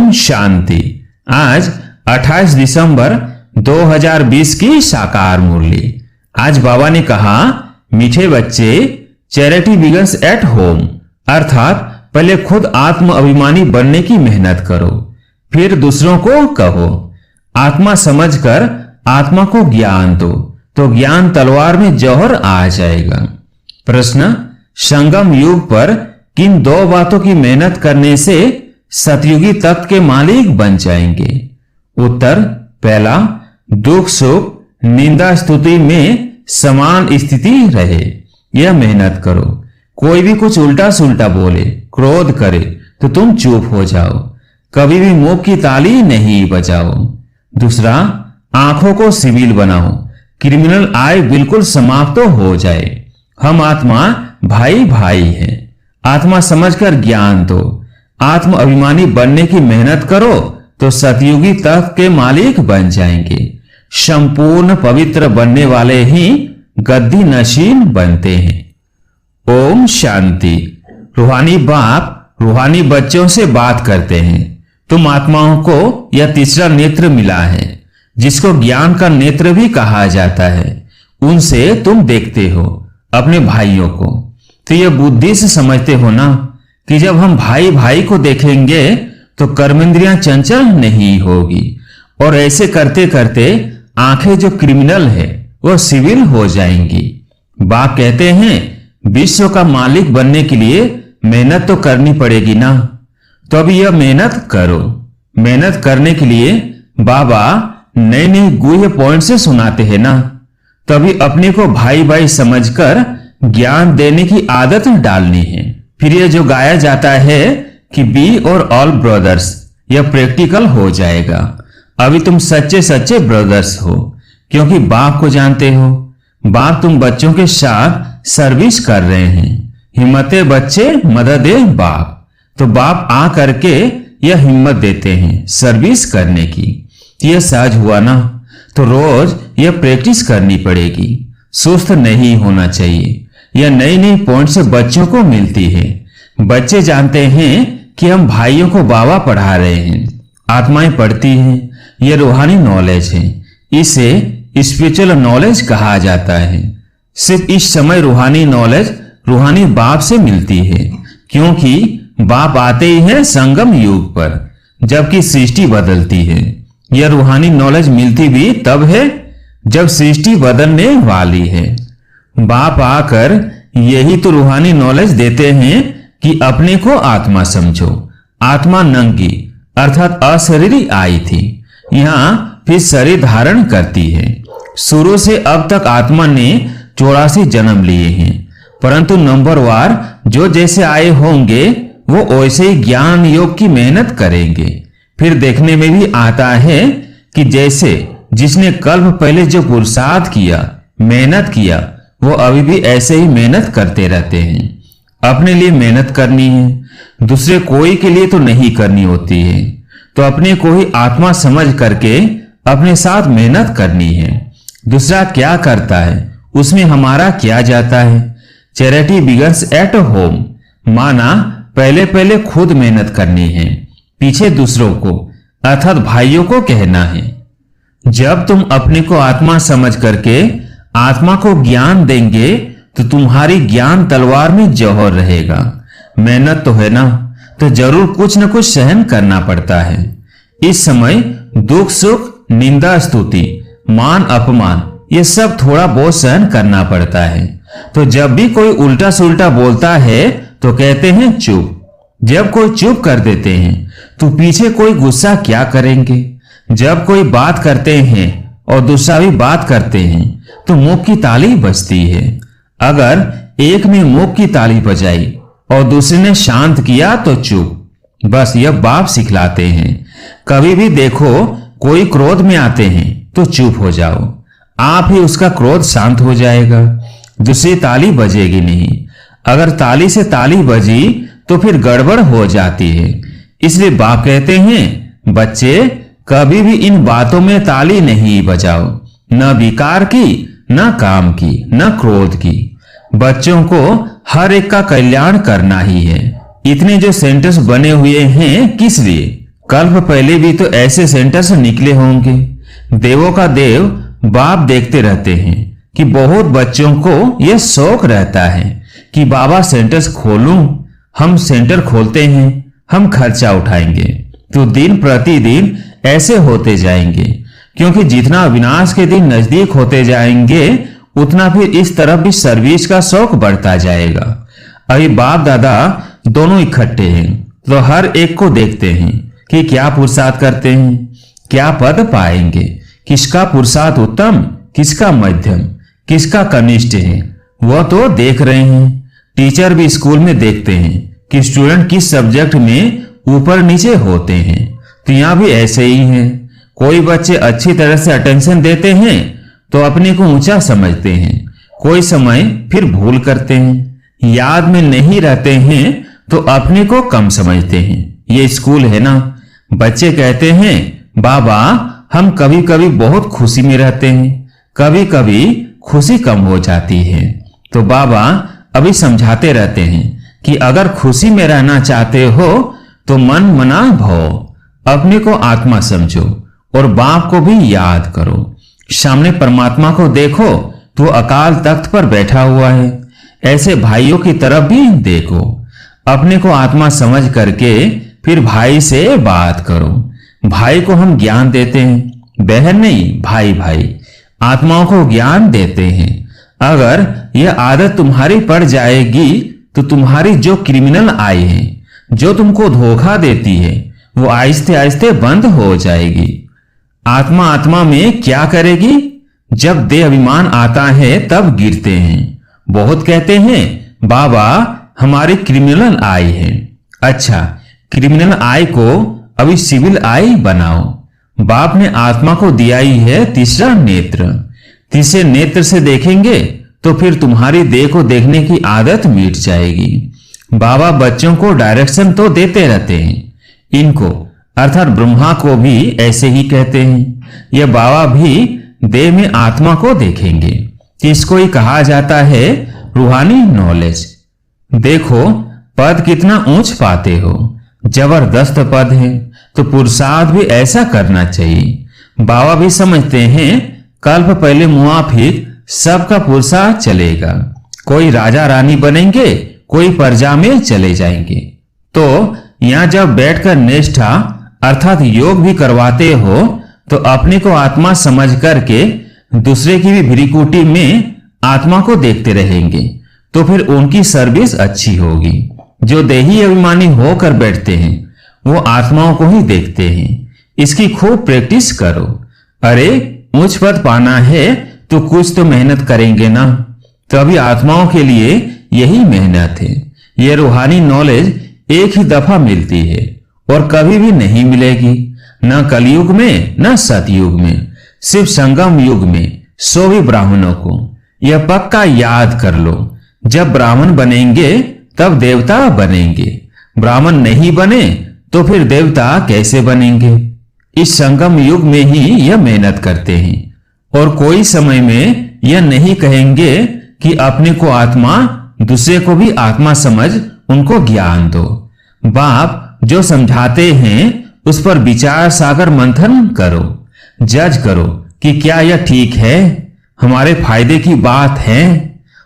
ओम शांति। आज 28 दिसंबर 2020 की साकार मुरली। आज बाबा ने कहा, मीठे बच्चे, चैरिटी बिगन्स एट होम, अर्थात पहले खुद आत्म अभिमानी बनने की मेहनत करो, फिर दूसरों को कहो। आत्मा समझकर आत्मा को ज्ञान दो, तो ज्ञान तलवार में जौहर आ जाएगा। प्रश्न, संगम युग पर किन दो बातों की मेहनत करने से सतयुगी तत्व के मालिक बन जाएंगे? उत्तर, पहला, दुख सुख निंदा स्तुति में समान स्थिति रहे, यह मेहनत करो। कोई भी कुछ उल्टा सुल्टा बोले, क्रोध करे तो तुम चुप हो जाओ, कभी भी मुंह की ताली नहीं बजाओ। दूसरा, आंखों को सिविल बनाओ, क्रिमिनल आय बिल्कुल समाप्त तो हो जाए। हम आत्मा भाई भाई हैं। आत्मा समझकर ज्ञान दो, आत्म अभिमानी बनने की मेहनत करो तो सतयुगी तत्व के मालिक बन जाएंगे। संपूर्ण पवित्र बनने वाले ही गद्दी नशीन बनते हैं। ओम शांति। रूहानी बाप रूहानी बच्चों से बात करते हैं। तुम आत्माओं को यह तीसरा नेत्र मिला है, जिसको ज्ञान का नेत्र भी कहा जाता है। उनसे तुम देखते हो अपने भाइयों को, तो यह बुद्धि से समझते हो ना कि जब हम भाई भाई को देखेंगे तो कर्मेंद्रियां चंचल नहीं होगी, और ऐसे करते करते आंखें जो क्रिमिनल है वो सिविल हो जाएंगी। बाप कहते हैं, विश्व का मालिक बनने के लिए मेहनत तो करनी पड़ेगी ना, तो अभी यह मेहनत करो। मेहनत करने के लिए बाबा नए नए गुह्य पॉइंट से सुनाते हैं ना, तभी अपने को भाई भाई समझकर ज्ञान देने की आदत डालनी है। फिर यह जो गाया जाता है कि बी और ऑल ब्रदर्स, यह प्रैक्टिकल हो जाएगा। अभी तुम सच्चे सच्चे ब्रदर्स हो, क्योंकि बाप को जानते हो। बाप तुम बच्चों के साथ सर्विस कर रहे हैं। हिम्मते बच्चे मददे बाप, तो बाप आ करके यह हिम्मत देते हैं सर्विस करने की। यह सहज हुआ ना, तो रोज यह प्रैक्टिस करनी पड़ेगी। सुस्त नहीं होना चाहिए। यह नई नई पॉइंट से बच्चों को मिलती है। बच्चे जानते हैं कि हम भाइयों को बाबा पढ़ा रहे हैं, आत्माएं पढ़ती हैं। यह रूहानी नॉलेज है, इसे स्पिरिचुअल नॉलेज कहा जाता है। सिर्फ इस समय रूहानी नॉलेज रूहानी बाप से मिलती है, क्योंकि बाप आते ही है संगम युग पर, जबकि सृष्टि बदलती है। यह रूहानी नॉलेज मिलती भी तब है जब सृष्टि बदलने वाली है। बाप आकर यही तो रूहानी नॉलेज देते हैं कि अपने को आत्मा समझो। आत्मा नंगी अर्थात अशरीरी आई थी, यहाँ फिर शरीर धारण करती है। शुरू से अब तक आत्मा ने 84 जन्म लिए हैं, परंतु नंबरवार जो जैसे आए होंगे वो वैसे ही ज्ञान योग की मेहनत करेंगे। फिर देखने में भी आता है कि जैसे जिसने कल्प पहले जो पुरुषार्थ किया, मेहनत किया, वो अभी भी ऐसे ही मेहनत करते रहते हैं। अपने लिए मेहनत करनी है, दूसरे कोई के लिए तो नहीं करनी होती है। तो अपने को ही आत्मा समझ करके अपने साथ मेहनत करनी है। दूसरा क्या करता है उसमें हमारा क्या जाता है। चैरिटी बिगन्स एट होम, माना पहले पहले खुद मेहनत करनी है, पीछे दूसरों को अर्थात भाइयों को कहना है। जब तुम अपने को आत्मा समझ करके आत्मा को ज्ञान देंगे तो तुम्हारी ज्ञान तलवार में जौहर रहेगा। मेहनत तो है ना, तो जरूर कुछ न कुछ सहन करना पड़ता है। इस समय दुख सुख निंदा स्तुति मान अपमान ये सब थोड़ा बहुत सहन करना पड़ता है। तो जब भी कोई उल्टा सुल्टा बोलता है तो कहते हैं चुप। जब कोई चुप कर देते हैं तो पीछे कोई गुस्सा क्या करेंगे। जब कोई बात करते हैं और दूसरा भी बात करते हैं तो मुंह की ताली बजती है। अगर एक ने मुंह की ताली बजाई और दूसरे ने शांत किया तो चुप। बस यह बाप सिखलाते हैं। कभी भी देखो कोई क्रोध में आते हैं तो चुप हो जाओ, आप ही उसका क्रोध शांत हो जाएगा। दूसरी ताली बजेगी नहीं। अगर ताली से ताली बजी तो फिर गड़बड़ हो जाती है। इसलिए बाप कहते हैं, बच्चे कभी भी इन बातों में ताली नहीं बजाओ, न विकार की, न काम की, न क्रोध की। बच्चों को हर एक का कल्याण करना ही है। इतने जो सेंटर्स बने हुए हैं किस लिए? कल्प पहले भी तो ऐसे सेंटर से निकले होंगे। देवों का देव बाप देखते रहते हैं कि बहुत बच्चों को यह शौक रहता है कि बाबा सेंटर्स खोलूं। हम सेंटर खोलते हैं, हम खर्चा उठाएंगे, तो दिन प्रतिदिन ऐसे होते जाएंगे, क्योंकि जितना विनाश के दिन नजदीक होते जाएंगे उतना फिर इस तरफ भी सर्विस का शौक बढ़ता जाएगा। अभी बाप दादा दोनों इकट्ठे हैं, तो हर एक को देखते हैं कि क्या पुरुषार्थ करते हैं, क्या पद पाएंगे, किसका पुरुषार्थ उत्तम, किसका मध्यम, किसका कनिष्ठ है, वह तो देख रहे हैं। टीचर भी स्कूल में देखते हैं कि स्टूडेंट किस सब्जेक्ट में ऊपर नीचे होते हैं, तो यहाँ भी ऐसे ही है। कोई बच्चे अच्छी तरह से अटेंशन देते हैं तो अपने को ऊंचा समझते हैं, कोई समय फिर भूल करते हैं, याद में नहीं रहते हैं तो अपने को कम समझते हैं। ये स्कूल है ना। बच्चे कहते हैं बाबा हम कभी कभी बहुत खुशी में रहते हैं, कभी कभी खुशी कम हो जाती है। तो बाबा अभी समझाते रहते हैं कि अगर खुशी में रहना चाहते हो तो मन मना भव, अपने को आत्मा समझो और बाप को भी याद करो। सामने परमात्मा को देखो तो अकाल तख्त पर बैठा हुआ है, ऐसे भाइयों की तरफ भी देखो। अपने को आत्मा समझ करके फिर भाई से बात करो। भाई को हम ज्ञान देते हैं, बहन नहीं, भाई भाई आत्माओं को ज्ञान देते हैं। अगर यह आदत तुम्हारी पड़ जाएगी तो तुम्हारी जो क्रिमिनल आई है, जो तुमको धोखा देती है, वो आहिस्ते आहिस्ते बंद हो जाएगी। आत्मा आत्मा में क्या करेगी? जब देह अभिमान आता है तब गिरते हैं। बहुत कहते हैं बाबा हमारी क्रिमिनल आई है। अच्छा, क्रिमिनल आई को अभी सिविल आई बनाओ। बाप ने आत्मा को दिया ही है तीसरा नेत्र। तीसरे नेत्र से देखेंगे तो फिर तुम्हारी देह को देखने की आदत मिट जाएगी। बाबा बच्चों को डायरेक्शन तो देते रहते हैं, इनको अर्थात ब्रह्मा को भी ऐसे ही कहते हैं। यह बाबा भी देह में आत्मा को देखेंगे। इसको ही कहा जाता है रूहानी नॉलेज। देखो पद कितना ऊंच पाते हो, जबरदस्त पद है, तो पुरुषार्थ भी ऐसा करना चाहिए। बाबा भी समझते हैं कल्प पहले मुआफिक सबका पुरुषार्थ चलेगा। कोई राजा रानी बनेंगे, कोई प्रजा में चले जाएंगे। तो यहां जब बैठकर निष्ठा अर्थात योग भी करवाते हो तो अपने को आत्मा समझ करके दूसरे की भी भ्रिकुटी में आत्मा को देखते रहेंगे, तो फिर उनकी सर्विस अच्छी होगी। जो देही अभिमानी होकर बैठते हैं वो आत्माओं को ही देखते हैं। इसकी खूब प्रैक्टिस करो। अरे उच्च पद पाना है तो कुछ तो मेहनत करेंगे ना, तभी आत्माओं के लिए यही मेहनत है। यह रूहानी नॉलेज एक ही दफा मिलती है और कभी भी नहीं मिलेगी, न कलयुग में न सतयुग में, सिर्फ संगम युग में, सो भी ब्राह्मणों को। यह पक्का याद कर लो, जब ब्राह्मण बनेंगे तब देवता बनेंगे, ब्राह्मण नहीं बने तो फिर देवता कैसे बनेंगे। इस संगम युग में ही यह मेहनत करते हैं और कोई समय में यह नहीं कहेंगे कि अपने को आत्मा, दूसरे को भी आत्मा समझ उनको ज्ञान दो। बाप जो समझाते हैं उस पर विचार सागर मंथन करो, जज करो कि क्या यह ठीक है, हमारे फायदे की बात है।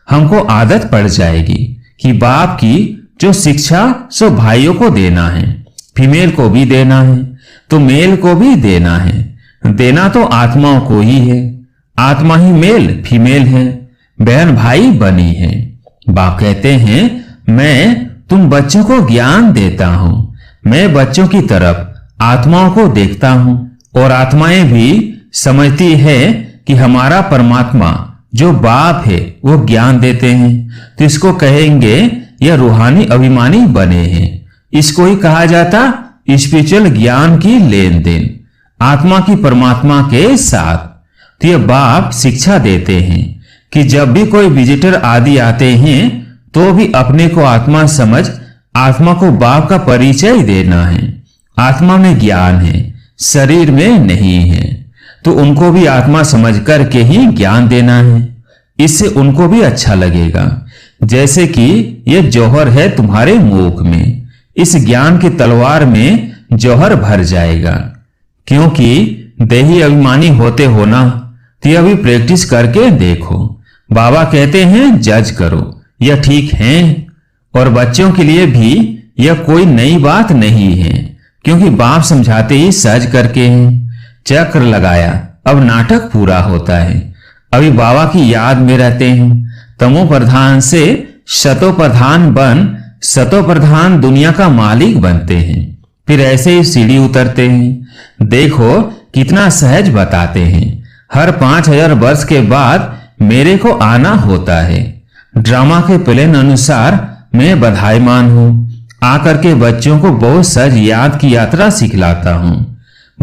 हमको आदत पड़ जाएगी कि बाप की जो शिक्षा सो भाइयों को देना है, फीमेल को भी देना है, तो मेल को भी देना है। देना तो आत्माओं को ही है, आत्मा ही मेल फीमेल है, बहन भाई बनी है। बाप कहते हैं मैं तुम बच्चों को ज्ञान देता हूं, मैं बच्चों की तरफ आत्माओं को देखता हूं और आत्माएं भी समझती है कि हमारा परमात्मा जो बाप है वो ज्ञान देते हैं, तो इसको कहेंगे यह रूहानी अभिमानी बने हैं। इसको ही कहा जाता स्पिरिचुअल ज्ञान की लेन देन आत्मा की परमात्मा के साथ। तो यह बाप शिक्षा देते हैं कि जब भी कोई विजिटर आदि आते हैं तो भी अपने को आत्मा समझ आत्मा को बाप का परिचय देना है। आत्मा में ज्ञान है, शरीर में नहीं है, तो उनको भी आत्मा समझ करके ही ज्ञान देना है। इससे उनको भी अच्छा लगेगा। जैसे कि यह जौहर है तुम्हारे मुख में, इस ज्ञान की तलवार में जौहर भर जाएगा। क्योंकि देही अभिमानी होते हो ना, तो अभी प्रैक्टिस करके देखो। बाबा कहते हैं जज करो, यह ठीक है। और बच्चों के लिए भी यह कोई नई बात नहीं है, क्योंकि बाप समझाते ही सज करके हैं। चक्र लगाया, अब नाटक पूरा होता है। अभी बाबा की याद में रहते हैं। तमो प्रधान से शतो प्रधान बन शतो प्रधान दुनिया का मालिक बनते हैं। फिर ऐसे ही सीढ़ी उतरते हैं। देखो कितना सहज बताते हैं। हर 5000 वर्ष के बाद मेरे को आना होता है। ड्रामा के प्लान अनुसार मैं बधाईमान हूं। आकर के बच्चों को बहुत सहज याद की यात्रा सिखलाता हूं।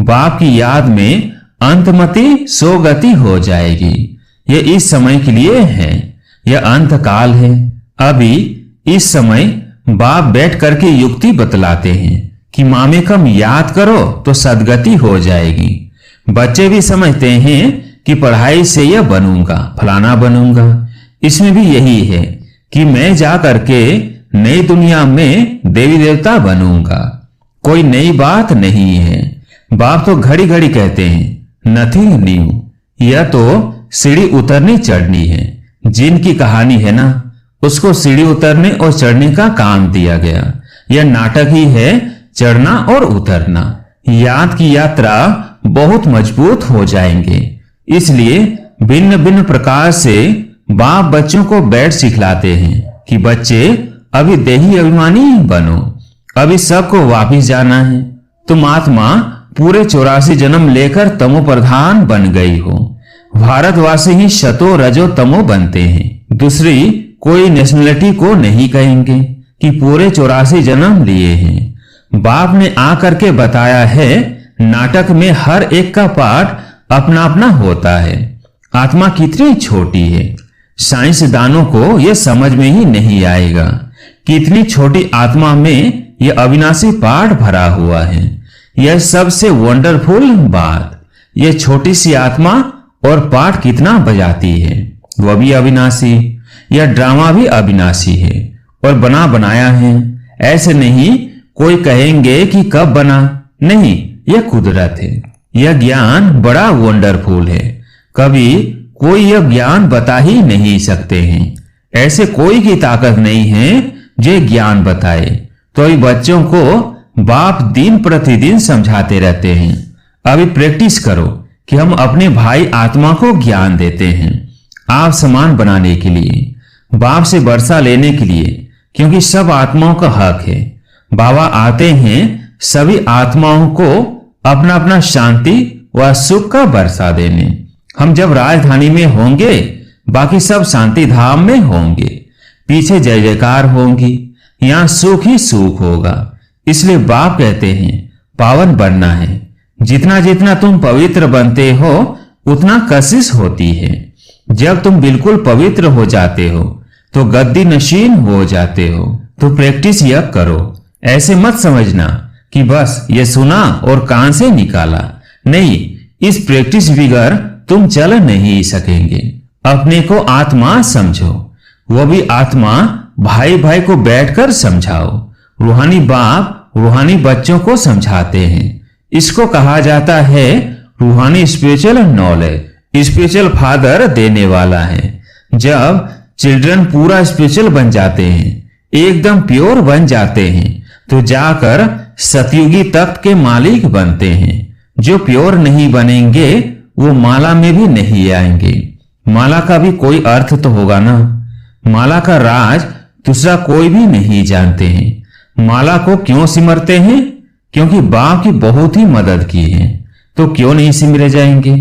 बाप की याद में अंतमति सोगति हो जाएगी। यह इस समय के लिए है, यह अंत काल है। अभी इस समय बाप बैठ करके युक्ति बतलाते हैं कि मामे कम याद करो तो सदगति हो जाएगी। बच्चे भी समझते हैं कि पढ़ाई से यह बनूंगा, फलाना बनूंगा। इसमें भी यही है कि मैं जा करके नई दुनिया में देवी देवता बनूंगा। कोई नई बात नहीं है। बाप तो घड़ी घड़ी कहते हैं नथिंग न्यू। यह तो सीढ़ी उतरनी चढ़नी है। जिनकी कहानी है ना, उसको सीढ़ी उतरने और चढ़ने का काम दिया गया। यह नाटक ही है, चढ़ना और उतरना। याद की यात्रा बहुत मजबूत हो जाएंगे। इसलिए भिन्न भिन्न प्रकार से बाप बच्चों को बैठ सिखलाते हैं कि बच्चे अभी देही अभिमानी बनो। अभी सबको वापिस जाना है। तुम आत्मा पूरे 84 जन्म लेकर तमो प्रधान बन गई हो। भारतवासी ही शतो रजो तमो बनते हैं। दूसरी कोई नेशनलिटी को नहीं कहेंगे कि पूरे 84 जन्म लिए हैं। बाप ने आकर के बताया है नाटक में हर एक का पार्ट अपना अपना होता है। आत्मा कितनी छोटी है, साइंसदानों को यह समझ में ही नहीं आएगा। कितनी छोटी आत्मा में यह अविनाशी पार्ट भरा हुआ है। यह सबसे वंडरफुल बात, यह छोटी सी आत्मा और पार्ट कितना बजाती है, वह भी अविनाशी। यह ड्रामा भी अविनाशी है और बना बनाया है। ऐसे नहीं कोई कहेंगे कि कब बना, नहीं, यह कुदरत है। यह ज्ञान बड़ा वंडरफुल है। कभी कोई यह ज्ञान बता ही नहीं सकते हैं। ऐसे कोई की ताकत नहीं है जो ज्ञान बताए। तो अभी बच्चों को बाप दिन प्रतिदिन समझाते रहते हैं। अभी प्रैक्टिस करो कि हम अपने भाई आत्मा को ज्ञान देते हैं, आप समान बनाने के लिए, बाप से वर्षा लेने के लिए, क्योंकि सब आत्माओं का हक है। बाबा आते हैं सभी आत्माओं को अपना अपना शांति व सुख का वर्षा देने। हम जब राजधानी में होंगे, बाकी सब शांति धाम में होंगे। पीछे जय जयकार होंगी, यहां सुख ही सुख होगा। इसलिए बाप कहते हैं पावन बनना है। जितना जितना तुम पवित्र बनते हो उतना कशिश होती है। जब तुम बिल्कुल पवित्र हो जाते हो तो गद्दी नशीन हो जाते हो। तो प्रैक्टिस यह करो। ऐसे मत समझना कि बस ये सुना और कान से निकाला। नहीं, इस प्रैक्टिस बिगर तुम चल नहीं सकेंगे। अपने को आत्मा समझो, वो भी आत्मा भाई भाई को बैठकर समझाओ। रूहानी बाप रूहानी बच्चों को समझाते हैं। इसको कहा जाता है रूहानी स्पिरिचुअल नॉलेज। स्पिरिचुअल फादर देने वाला है। जब चिल्ड्रन पूरा स्पिरिचुअल बन जाते हैं, एकदम प्योर बन जाते हैं, तो जाकर सतयुगी तख्त के मालिक बनते हैं। जो प्योर नहीं बनेंगे वो माला में भी नहीं आएंगे। माला का भी कोई अर्थ तो होगा ना। माला का राज दूसरा कोई भी नहीं जानते हैं। माला को क्यों सिमरते हैं? क्योंकि बाप की बहुत ही मदद की है। तो क्यों नहीं सिमरे जाएंगे?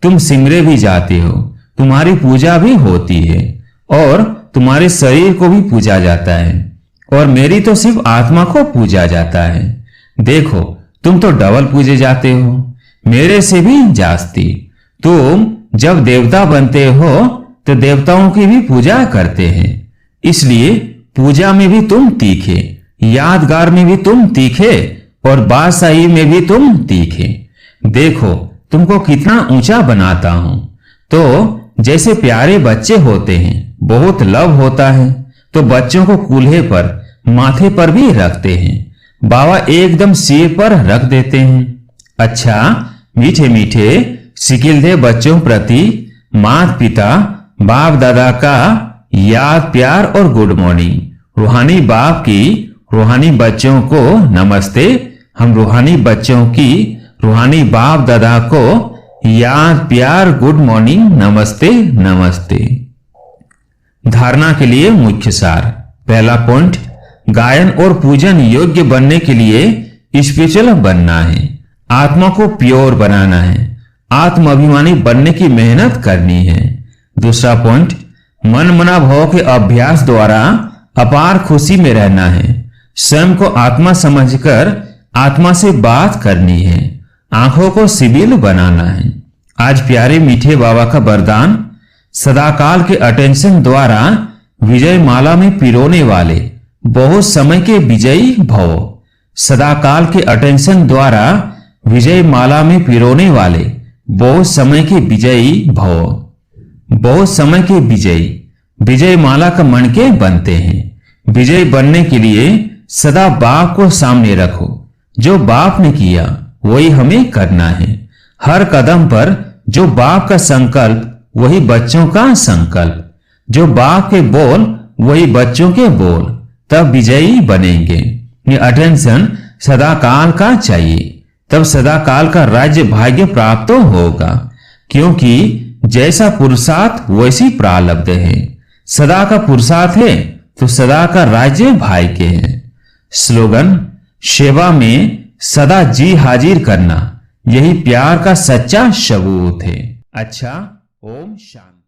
तुम सिमरे भी जाते हो, तुम्हारी पूजा भी होती है और तुम्हारे शरीर को भी पूजा जाता है। और मेरी तो सिर्फ आत्मा को पूजा जाता है। देखो तुम तो डबल पूजे जाते हो, मेरे से भी जास्ती। तुम जब देवता बनते हो तो देवताओं की भी पूजा करते हैं। इसलिए पूजा में भी तुम तीखे, यादगार में भी तुम तीखे और बादशाही में भी तुम तीखे। देखो तुमको कितना ऊंचा बनाता हूं। तो जैसे प्यारे बच्चे होते हैं, बहुत लव होता है, तो बच्चों को कूल्हे पर माथे पर भी रखते हैं। बाबा एकदम सिर पर रख देते हैं। अच्छा, मीठे मीठे सिकिलधे बच्चों प्रति माता पिता बाप दादा का याद प्यार और गुड मॉर्निंग। रूहानी बाप की रूहानी बच्चों को नमस्ते। हम रूहानी बच्चों की रूहानी बाप दादा को याद प्यार गुड मॉर्निंग नमस्ते नमस्ते। धारणा के लिए मुख्य सार। पहला पॉइंट, गायन और पूजन योग्य बनने के लिए स्पिरिचुअल बनना है, आत्मा को प्योर बनाना है, आत्म अभिमानी बनने की मेहनत करनी है। दूसरा पॉइंट, मन मना भाव के अभ्यास द्वारा अपार खुशी में रहना है, स्वयं को आत्मा समझकर आत्मा से बात करनी है, आंखों को सिबिल बनाना है। आज प्यारे मीठे बाबा का वरदान, सदाकाल के अटेंशन द्वारा विजय माला में पिरोने वाले बहुत समय के विजयी भव। सदाकाल के अटेंशन द्वारा विजय माला में पिरोने वाले बहुत समय के विजयी भव। बहुत समय के विजयी विजय माला का मन के बनते हैं। विजय बनने के लिए सदा बाप को सामने रखो। जो बाप ने किया वही हमें करना है। हर कदम पर जो बाप का संकल्प वही बच्चों का संकल्प, जो बाप के बोल वही बच्चों के बोल, तब विजयी बनेंगे। ये अटेंशन सदाकाल का चाहिए, तब सदाकाल का राज्य भाग्य प्राप्त होगा, क्योंकि जैसा पुरुषार्थ वैसी प्रारब्ध है। सदा का पुरुषार्थ है तो सदा का राज्य भाग्य है। स्लोगन, सेवा में सदा जी हाजिर करना, यही प्यार का सच्चा सबूत है। अच्छा, ओम शांति।